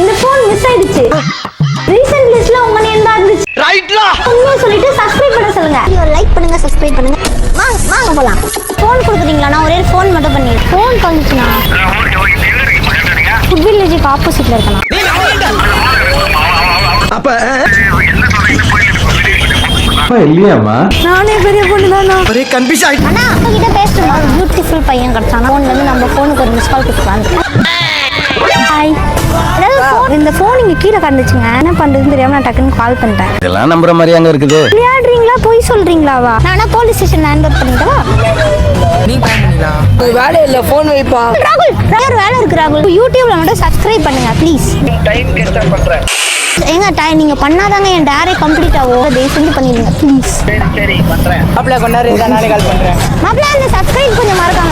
இந்த phone miss ஆயிடுச்சு. Recent லிஸ்ட்ல உங்க நேம் தான் இருந்துச்சு. ரைட்லா. உண்மையை சொல்லிட்டு சப்ஸ்கிரைப் பண்ண சொல்லுங்க. லைக் பண்ணுங்க, சப்ஸ்கிரைப் பண்ணுங்க. வாங்க போலாம். போன் கொடுக்குறீங்களா? நான் ஒரே போன் மட்டும் பண்ணி. போன் வந்துச்சுனா ஃபுட் வில்லேஜுக்கு ஆப்போசிட்ல இருக்கணும். அப்ப இல்லையாமா? நானே பெரிய பொண்ணு தானா? ஒரே கன்ஃபியூஸ் ஆயிட்டு. அண்ணா உங்ககிட்ட பேசணும். ஒரு பியூட்டிஃபுல் பையன் கிடைச்சானா போன்ல இருந்து நம்ம போனுக்கு ஒரு மிஸ் கால் கொடுக்கலாம். ஹாய். இந்த போன் இங்க கீழே கடந்துச்சுங்க. என்ன பண்றதுன்னு தெரியாம நான் டக்குன்னு கால் பண்ணிட்டேன். இதெல்லாம் நம்புற மாதிரி அங்க இருக்குது. விளையாடுறீங்களா? போய் சொல்றீங்களாவா? நான் போலீஸ் ஸ்டேஷன் ஹேண்ட் ஓவர் பண்ணிட்டவா? நீ பண்ணீங்களா? வேலை இல்ல, போன் வைப்பா. ராகுல் வேலை இருக்கு ராகுல். யூடியூப்ல மட்டும் சப்ஸ்கிரைப் பண்ணுங்க ப்ளீஸ். டைம் கேட்டா பண்றேன். ஏங்க நீங்க பண்ணாதாங்க என் டேரே கம்ப்ளீட் ஆகும். தயவு செஞ்சு பண்ணிடுங்க ப்ளீஸ். சரி பண்றேன். மாப்பிள்ள கொண்டாரு, நானே கால் பண்றேன். மாப்பிள்ள அந்த சப்ஸ்கிரைப் கொஞ்சம் மறக்காம.